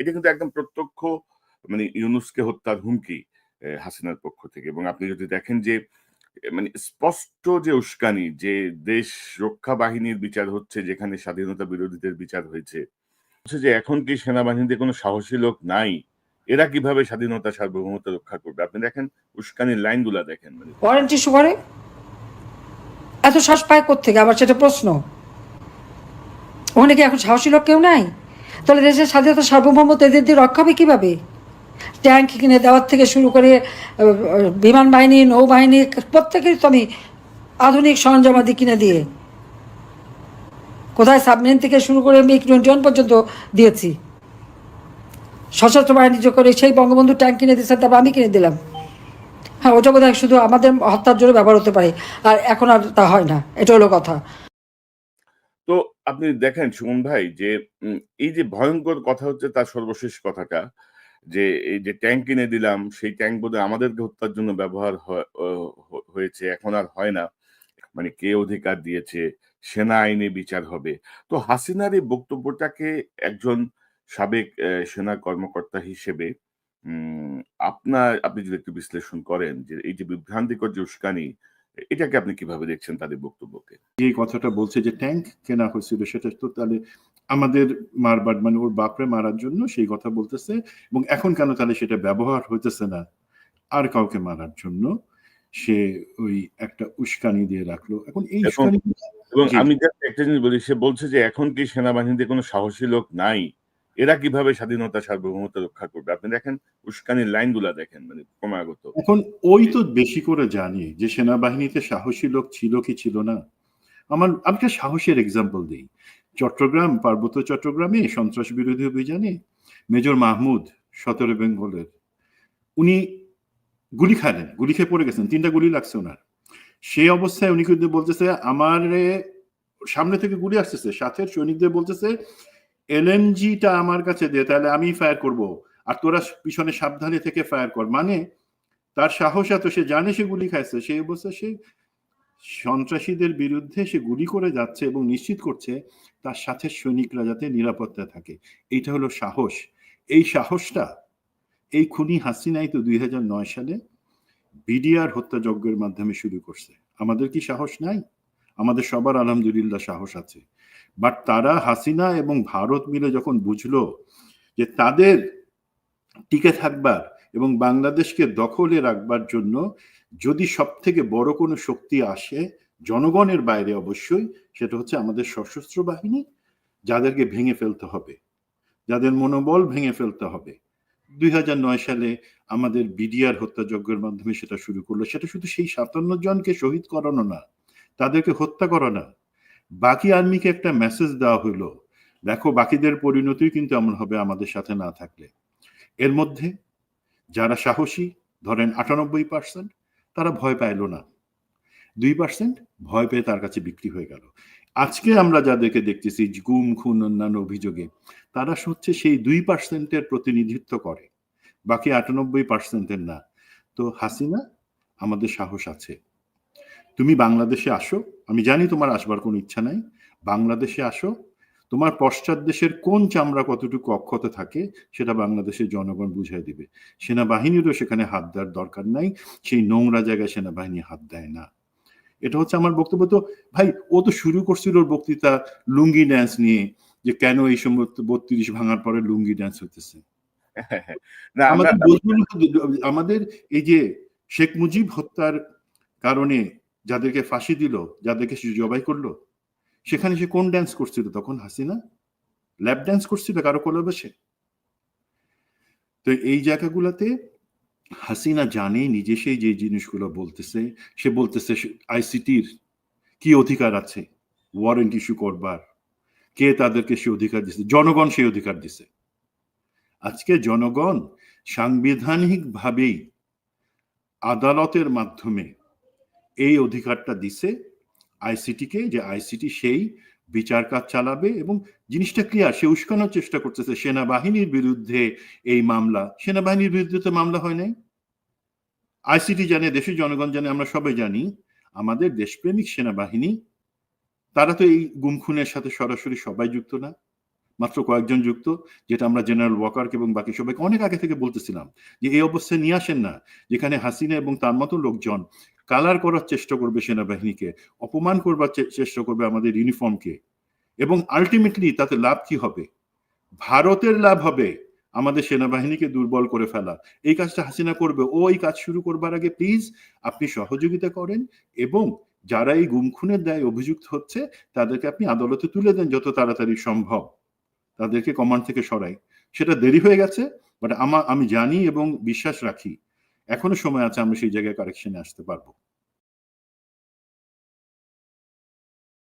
এটা কিন্তু একদম প্রত্যক্ষ মানে ইউনূসকে হত্যার হুমকি হাসিনার পক্ষ থেকে। এবং আপনি যদি দেখেন যে মানে স্পষ্ট যে উস্কানি, যে দেশ রক্ষা বাহিনীর বিচার হচ্ছে যেখানে স্বাধীনতা বিরোধীদের বিচার হয়েছে। হচ্ছে যে এখন কি সেনাবাহিনীতে কোনো সাহসী লোক নাই? এরা কিভাবে স্বাধীনতা সার্বভৌমত্ব রক্ষা করবে? আপনি দেখেন উস্কানির লাইনগুলা দেখেন মানে। ওয়ারেন্ট ইস্যু করে এত শ্বাস পায় কোত্থেকে? আবার সেটা প্রশ্ন। ওখানে কি এখন সাহসী লোক কেউ নাই? তাহলে দেশের স্বাধীনতা সার্বভৌমত্ব এদের দিয়ে রক্ষা হবে কীভাবে? ট্যাঙ্ক কিনে দেওয়ার থেকে শুরু করে বিমান বাহিনী, নৌবাহিনী প্রত্যেকেরই তো আমি আধুনিক সরঞ্জামাদি কিনে দিয়ে, কোথায় সাবমেরিন থেকে শুরু করে MiG-21 পর্যন্ত দিয়েছি। সশস্ত্র বাহিনী যোগ করে সেই বঙ্গবন্ধু ট্যাঙ্ক কিনে দিয়েছেন, তারপর আমি কিনে দিলাম। হ্যাঁ, ওটা বোধহয় শুধু আমাদের হত্যার জন্য ব্যবহার হতে পারে, আর এখন আর তা হয় না। এটা হলো কথা। তো আপনি দেখেন সুমন ভাই যে এই যে ভয়ঙ্কর কথা হচ্ছে তার সর্বশেষ কথাটা যে এই যে ট্যাঙ্ক কিনে দিলাম, সেই ট্যাঙ্ক বোধহয় আমাদেরকে হত্যার জন্য ব্যবহার হয়েছে, এখন আর হয় না। মানে কে অধিকার দিয়েছে, সেনা আইনে বিচার হবে। তো হাসিনার এই বক্তব্যটাকে একজন সাবেক সেনা কর্মকর্তা হিসেবে উম আপনি যদি একটু বিশ্লেষণ করেন যে এই যে বিভ্রান্তিকর যে উস্কানি, এটাকে আপনি কিভাবে দেখছেন তাদের বক্তব্যকে? যে কথাটা বলছে যে ট্যাঙ্ক কেনা হয়েছিল, সেটা তো তাহলে আমাদের মারবার মানে ওর বাপরে মারার জন্য সেই কথা বলতেছে, এবং এখন কেন তাহলে সেটা ব্যবহার হইতেছে না আর কাউকে মারার জন্য? সে ওই একটা উস্কানি দিয়ে রাখলো। এখন এই উস্কানি, এবং আমি একটা জিনিস বলি, সে বলছে যে এখন কি সেনাবাহিনীতে কোনো সাহসী লোক নাই? এরা কিভাবে স্বাধীনতা সার্বভৌমত্ব রক্ষা করবে? আপনি দেখেন উস্কানির লাইনগুলা দেখেন মানে ক্রমাগত। এখন ওই তো বেশি করে জানি যে সেনাবাহিনীতে সাহসী লোক ছিল কি ছিল না। আমি একটা সাহসের এক্সাম্পল দিই। চট্টগ্রাম, পার্বত্য চট্টগ্রামে সন্ত্রাস বিরোধী অভিযানে মেজর মাহমুদ 17 বেঙ্গলের, উনি গুলি খাইলেন, গুলি খেয়ে পড়ে গেছেন, 3টা গুলি লাগছে ওনার। সেই অবস্থায় উনি কিন্তু বলতেছে আমার সামনে থেকে গুলি আসতেছে, সাথে সৈনিকদের বলতেছে LMGটা আমার কাছে দে, তাহলে আমি ফায়ার করব, আর তোরা পিছনে সাবধানে থেকে ফায়ার কর। মানে তার সাহস এত, সে জানে সে গুলি খাইছে, সেই অবস্থায় সে সন্ত্রাসীদের বিরুদ্ধে সে গুলি করে যাচ্ছে এবং নিশ্চিত করছে তার সাথে সৈনিকরা যাতে নিরাপত্তা থাকে। এইটা হলো সাহস। এই সাহসটা এই খুনি হাসিনাই তো 2009 সালে বিডিআর হত্যাযজ্ঞের মাধ্যমে শুরু করছে। আমাদের কি সাহস নাই? আমাদের সবার আলহামদুলিল্লাহ সাহস আছে। বাট তারা, হাসিনা এবং ভারত মিলে যখন বুঝলো যে তাদের টিকে থাকবার এবং বাংলাদেশকে দখলে রাখবার জন্য যদি সব থেকে বড় কোনো শক্তি আসে জনগণের বাইরে, অবশ্যই সেটা হচ্ছে আমাদের সশস্ত্র বাহিনী, যাদেরকে ভেঙে ফেলতে হবে, যাদের মনোবল ভেঙে ফেলতে হবে। 2009 সালে আমাদের বিডিআর হত্যাযজ্ঞের মাধ্যমে সেটা শুরু করলো। সেটা শুধু সেই 57 জনকে শহীদ করানো না, তাদেরকে হত্যা করা না, বাকি আর্মিকে একটা মেসেজ দেওয়া হইলো, দেখো বাকিদের পরিণতি কিন্তু এমন হবে আমাদের সাথে না থাকলে। এর মধ্যে যারা সাহসী, ধরেন 98%, তারা ভয় পাইল না, 2% ভয় পেয়ে তার কাছে বিক্রি হয়ে গেল। আজকে আমরা যাদেরকে দেখতেছি গুম, খুন, অন্যান্য অভিযোগে, তারা হচ্ছে সেই 2%-এর প্রতিনিধিত্ব করে, বাকি 98%-এর না। তো হাসিনা, আমাদের সাহস আছে, তুমি বাংলাদেশে আসো, আমি জানি তোমার আসবার কোনো ইচ্ছা নাই, বাংলাদেশে আসো, তোমার পশ্চাৎ দেশের কোন চামড়া কতটুকু অক্ষত থাকে সেটা বাংলাদেশের জনগণ বুঝাই দিবে। সেনাবাহিনীরও সেখানে হাত দেওয়ার দরকার নাই, সেই নোংরা জায়গায় সেনাবাহিনী হাত দেয় না। এটা হচ্ছে আমার বক্তব্য। তো ভাই, ও তো শুরু করছিল ওর বক্তৃতা লুঙ্গি ড্যান্স নিয়ে, যে কেন এই সময় 32 ভাঙার পরে লুঙ্গি ড্যান্স হইতেছে। আমাদের এই যে শেখ মুজিব হত্যার কারণে যাদেরকে ফাঁসি দিল, যাদেরকে সে জবাই করলো, সেখানে সে কোন ড্যান্স করছিল তখন? হাসিনা ল্যাপ ড্যান্স করছিল কারো কোলে বসে। তো এই জায়গাগুলোতে হাসিনা জানে নিজে সেই যে জিনিসগুলো বলতেছে, সে বলতেছে আইসিটির কি অধিকার আছে ওয়ারেন্ট ইস্যু করবার, কে তাদেরকে সে অধিকার দিছে? জনগণ সেই অধিকার দিছে। আজকে জনগণ সাংবিধানিক ভাবেই আদালতের মাধ্যমে এই অধিকারটা দিছে আইসিটিকে, যে আইসিটি সেই বিচার কাজ চালাবে। এবং জিনিসটা ক্লিয়ার, সে উস্কানোর চেষ্টা করতেছে সেনাবাহিনীর বিরুদ্ধে এই মামলা। সেনাবাহিনীর বিরুদ্ধে তো মামলা হয় নাই, আইসিটি জানে, দেশের জনগণ জানে, আমরা সবাই জানি আমাদের দেশপ্রেমিক সেনাবাহিনী, তারা তো এই গুম খুনের সাথে সরাসরি সবাই যুক্ত না। মাত্র কয়েকজন যুক্ত, যেটা আমরা জেনারেল ওয়াকারকে এবং বাকি সবাইকে অনেক আগে থেকে বলতেছিলাম যে এই অবস্থায় নিয়ে আসেন না, যেখানে হাসিনা এবং তার মতো লোকজন কালার করার চেষ্টা করবে সেনাবাহিনীকে, অপমান করবার চেষ্টা করবে আমাদের ইউনিফর্মকে, এবং আলটিমেটলি তাতে লাভ কি হবে? ভারতের লাভ হবে আমাদের সেনাবাহিনীকে দুর্বল করে ফেলা। এই কাজটা হাসিনা করবে। ও এই কাজ শুরু করবার আগে প্লিজ আপনি সহযোগিতা করেন, এবং যারা এই গুম খুনের দায়ে অভিযুক্ত হচ্ছে তাদেরকে আপনি আদালতে তুলে দেন যত তাড়াতাড়ি সম্ভব, তাদেরকে কমান্ড থেকে সরাই। সেটা দেরি হয়ে গেছে, বাট আমি জানি এবং বিশ্বাস রাখি এখনো সময় আছে, আমরা সেই জায়গায় কারেকশনে আসতে পারবো।